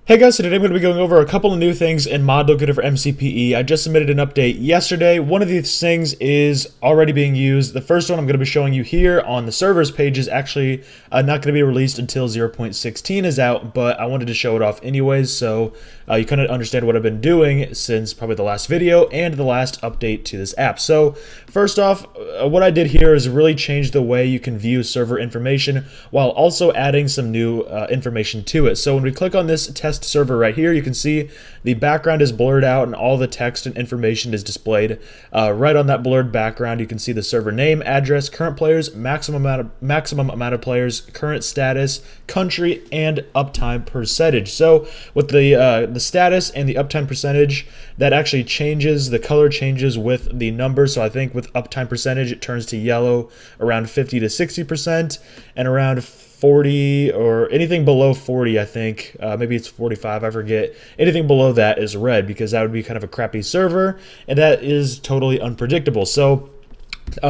Hey guys, so today I'm going to be going over a couple of new things in Mod Locator for MCPE. I just submitted an update yesterday. One of these things is already being used. The first one I'm going to be showing you here on the servers page is actually not going to be released until 0.16 is out, but I wanted to show it off anyways, so you kind of understand what I've been doing since probably the last video and the last update to this app. So first off, what I did here is really change the way you can view server information while also adding some new information to it. So when we click on this test server right here, you can see the background is blurred out and all the text and information is displayed right on that blurred background. You can see the server name, address, current players, maximum amount of players, current status, country, and uptime percentage. So with the status and the uptime percentage, that actually changes, the color changes with the number. So I think with uptime percentage it turns to yellow around 50 to 60%, and around 40 or anything below 40, I think, maybe it's 45, I forget. Anything below that is red, because that would be kind of a crappy server, and that is totally unpredictable. So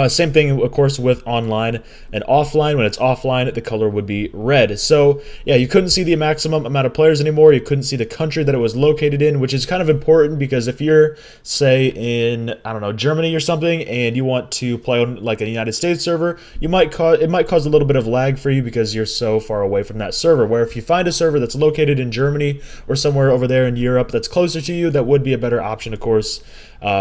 same thing, of course, with online and offline. When it's offline, the color would be red. So yeah, you couldn't see the maximum amount of players anymore. You couldn't see the country that it was located in, which is kind of important, because if you're, say, in, I don't know, Germany or something, and you want to play on like a United States server, it might cause a little bit of lag for you because you're so far away from that server. Where if you find a server that's located in Germany or somewhere over there in Europe that's closer to you, that would be a better option, of course,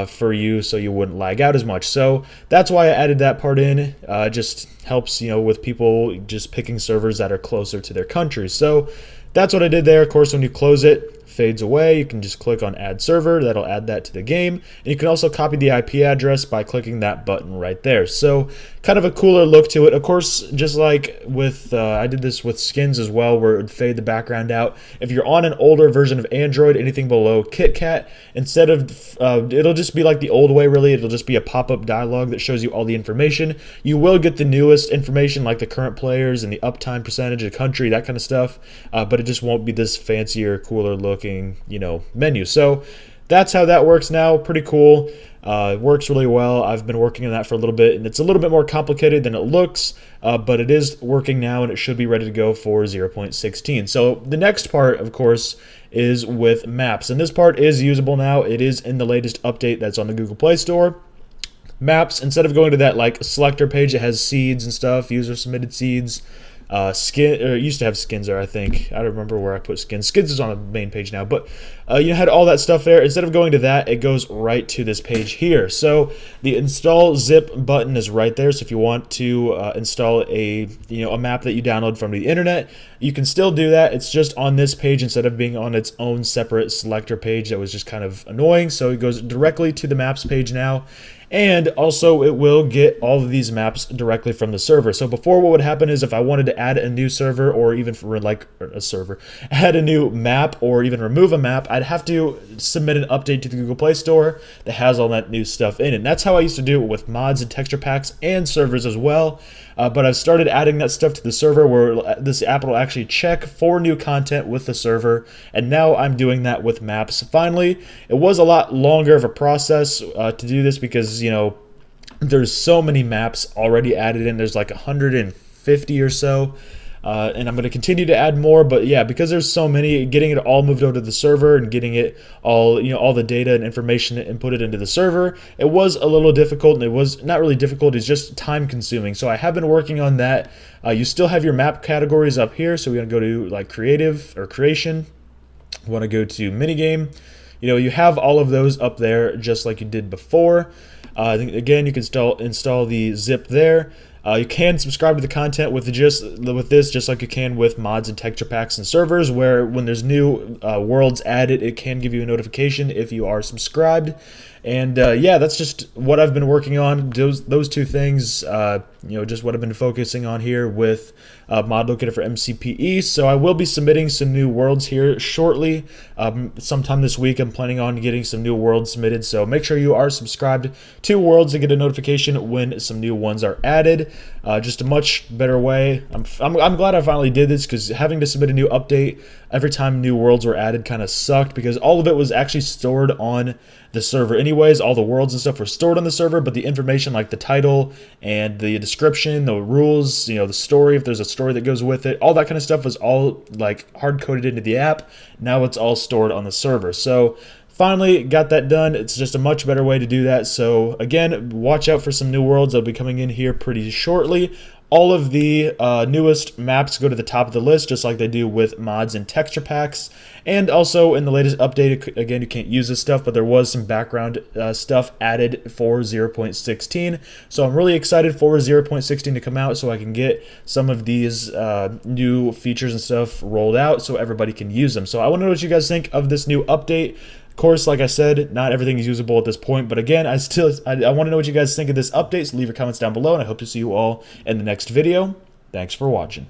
for you, so you wouldn't lag out as much. So that's why I added that part in. Just helps, with people just picking servers that are closer to their country. So that's what I did there. Of course, when you close it, fades away. You can just click on add server. That'll add that to the game. And you can also copy the IP address by clicking that button right there. So kind of a cooler look to it. Of course, just like with, I did this with skins as well, where it would fade the background out. If you're on an older version of Android, anything below KitKat, instead of, it'll just be like the old way really. It'll just be a pop-up dialog that shows you all the information. You will get the newest information, like the current players and the uptime percentage, the country, that kind of stuff. But it just won't be this fancier, cooler looking, menu. So that's how that works now. Pretty cool. It works really well. I've been working on that for a little bit, and it's a little bit more complicated than it looks, but it is working now, and it should be ready to go for 0.16. So the next part, of course, is with maps, and this part is usable now. It is in the latest update that's on the Google Play Store. Maps, instead of going to that like selector page that has seeds and stuff, user submitted seeds, skin, or it used to have skins there, I think. I don't remember where I put skins. Skins is on the main page now, but you had all that stuff there. Instead of going to that, it goes right to this page here. So the install zip button is right there. So if you want to install a map that you download from the internet, you can still do that. It's just on this page instead of being on its own separate selector page. That was just kind of annoying. So it goes directly to the maps page now. And also it will get all of these maps directly from the server. So before, what would happen is if I wanted to add a new server, or even for like a server, add a new map or even remove a map, I'd have to submit an update to the Google Play Store that has all that new stuff in it. And that's how I used to do it with mods and texture packs and servers as well. But I've started adding that stuff to the server, where this app will actually check for new content with the server, and now I'm doing that with maps. Finally, it was a lot longer of a process to do this, because there's so many maps already added in. There's like 150 or so. And I'm going to continue to add more, but yeah, because there's so many, getting it all moved over to the server and getting it all, all the data and information inputted into the server, it was a little difficult, and it was not really difficult, it's just time consuming. So I have been working on that. You still have your map categories up here, so we're going to go to like creative or creation. We want to go to minigame. You have all of those up there just like you did before. I think again, you can install the zip there. You can subscribe to the content with this, just like you can with mods and texture packs and servers, where when there's new worlds added, it can give you a notification if you are subscribed. And yeah, that's just what I've been working on. Those two things, just what I've been focusing on here with Mod Locator for MCPE. So I will be submitting some new worlds here shortly. Sometime this week, I'm planning on getting some new worlds submitted. So make sure you are subscribed to worlds to get a notification when some new ones are added. Just a much better way. I'm glad I finally did this, because having to submit a new update every time new worlds were added kind of sucked, because all of it was actually stored on the server anyways. All the worlds and stuff were stored on the server, but the information like the title and the description, the rules, the story, if there's a story story that goes with it. All that kind of stuff was all like hard-coded into the app. Now it's all stored on the server. So finally got that done. It's just a much better way to do that. So again, watch out for some new worlds that'll be coming in here pretty shortly. All of the newest maps go to the top of the list, just like they do with mods and texture packs. And also in the latest update, again, you can't use this stuff, but there was some background stuff added for 0.16. So I'm really excited for 0.16 to come out so I can get some of these new features and stuff rolled out so everybody can use them. So I want to know what you guys think of this new update. Of course, like I said, not everything is usable at this point, but again, I want to know what you guys think of this update, so leave your comments down below, and I hope to see you all in the next video. Thanks for watching.